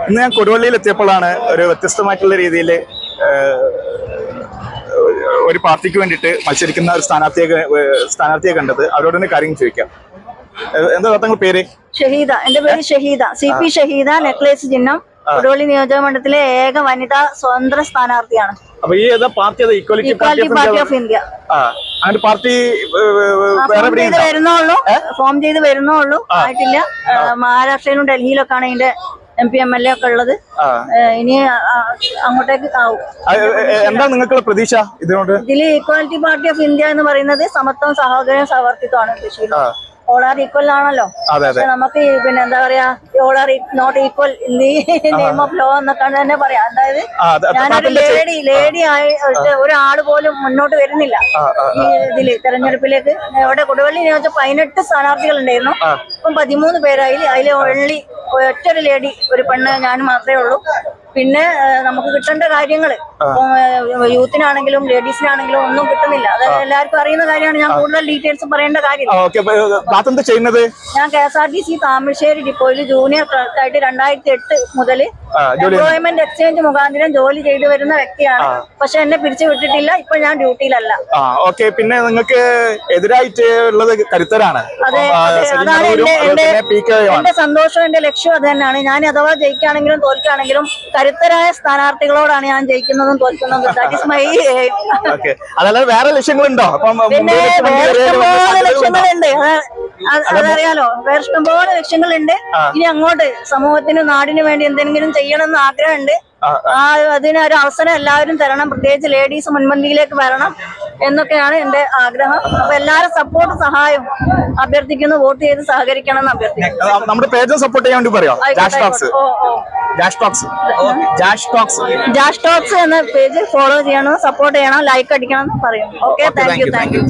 ഇന്ന് ഞാൻ കൊടുവള്ളിയിൽ എത്തിയപ്പോഴാണ് ഒരു വ്യത്യസ്തമായിട്ടുള്ള രീതിയിൽ ഒരു പാർട്ടിക്ക് വേണ്ടിയിട്ട് മത്സരിക്കുന്ന ഒരു സ്ഥാനാർത്ഥിയെ കണ്ടത്. അവരോട് കാര്യം ചോദിക്കാം. എന്താ തങ്ങളുടെ പേര്? ഷഹീദ. എന്റെ പേര് ഷഹീദ, CP ഷഹീദ. നെക്ലേസ് ചിഹ്നം. കൊടുവള്ളി നിയോജക മണ്ഡലത്തിലെ ഏക വനിതാ സ്വതന്ത്ര സ്ഥാനാർത്ഥിയാണ്. അപ്പൊ ഈ party equality party of India. Party form ചെയ്ത് വരുന്നുള്ളൂ, ആയിട്ടില്ല. മഹാരാഷ്ട്രയിലും ഡൽഹിയിലൊക്കെയാണ് ഇതിന്റെ MP MLA ഒക്കെ ഉള്ളത്. ഇനി അങ്ങോട്ടേക്ക് ആവും. എന്താ നിങ്ങൾക്കുള്ള പ്രതീക്ഷ ഇതിനോട്? ഇതില് ഈക്വാലിറ്റി പാർട്ടി ഓഫ് ഇന്ത്യ എന്ന് പറയുന്നത് സമത്വം, സഹോദരൻ, സഹവർത്തിത്വമാണ് ഉദ്ദേശിക്കുന്നത്. ഓൾ ആർ ഈക്വൽ ആണല്ലോ. പക്ഷെ നമുക്ക് പിന്നെ എന്താ പറയാ, all are not equal in the name of law എന്നൊക്കെ തന്നെ പറയാം. അതായത് ഞാനൊരു ലേഡി ആയിട്ട് ഒരാള് പോലും മുന്നോട്ട് വരുന്നില്ല ഈ ഇതില് തെരഞ്ഞെടുപ്പിലേക്ക്. ഇവിടെ കൊടുവള്ളി നിയോജക 18 സ്ഥാനാർത്ഥികൾ ഉണ്ടായിരുന്നു, ഇപ്പം 13 പേരായി. അതിൽ ഒള്ളി ഒറ്റൊരു ലേഡി, ഒരു പെണ്ണ്, ഞാൻ മാത്രമേ ഉള്ളൂ. പിന്നെ നമുക്ക് കിട്ടേണ്ട കാര്യങ്ങള് യൂത്തിനാണെങ്കിലും ലേഡീസിനാണെങ്കിലും ഒന്നും കിട്ടുന്നില്ല. അത് എല്ലാവർക്കും അറിയുന്ന കാര്യമാണ്. ഞാൻ കൂടുതൽ ഡീറ്റെയിൽസ് പറയേണ്ട കാര്യം. ഞാൻ KSRTC താമരശ്ശേരി ഡിപ്പോയിൽ ജൂനിയർ ക്ലർക്കായിട്ട് 2008 മുതൽ എംപ്ലോയ്മെന്റ് എക്സ്ചേഞ്ച് മുഖാന്തരം ജോലി ചെയ്തു വരുന്ന വ്യക്തിയാണ്. പക്ഷെ എന്നെ പിരിച്ചു വിട്ടിട്ടില്ല. ഇപ്പൊ ഞാൻ ഡ്യൂട്ടിയിലല്ല. പിന്നെ നിങ്ങൾക്ക് എതിരായിട്ട് ഉള്ളത് കരുത്തരാണ്. അതെ, അതാണ് എന്റെ സന്തോഷം, എന്റെ ലക്ഷ്യം അത് തന്നെയാണ്. ഞാൻ അഥവാ ജയിക്കുകയാണെങ്കിലും തോൽക്കുകയാണെങ്കിലും കരുത്തരായ സ്ഥാനാർത്ഥികളോടാണ് ഞാൻ ജയിക്കുന്നതും തോൽക്കുന്നതും. That is my aim. അതല്ലാതെ വേറെ ലക്ഷ്യങ്ങളുണ്ടോ? പിന്നെ വേറെ ഇഷ്ടംപോലെ ലക്ഷ്യങ്ങളുണ്ട്, അതറിയാലോ. വേറെ ഇഷ്ടംപോലെ ലക്ഷ്യങ്ങളുണ്ട്. ഇനി അങ്ങോട്ട് സമൂഹത്തിന്, നാടിന് വേണ്ടി എന്തെങ്കിലും ചെയ്യണമെന്ന് ആഗ്രഹമുണ്ട്. അതിനൊരു അവസരം എല്ലാവരും തരണം, പ്രത്യേകിച്ച് ലേഡീസ് മുൻപന്തിയിലേക്ക് വരണം എന്നൊക്കെയാണ് എന്റെ ആഗ്രഹം. അപ്പൊ എല്ലാവരും സപ്പോർട്ട്, സഹായം അഭ്യർത്ഥിക്കുന്നു. വോട്ട് ചെയ്ത് സഹകരിക്കണം എന്ന് അഭ്യർത്ഥിക്കുന്നു. നമ്മുടെ പേജ് സപ്പോർട്ട് ചെയ്യാൻ വേണ്ടി പറയാം. ജാഷ് ടോക്സ് എന്ന പേജ് ഫോളോ ചെയ്യണം, സപ്പോർട്ട് ചെയ്യണം, ലൈക്ക് അടിക്കണം എന്ന് പറയും. Okay, thank you.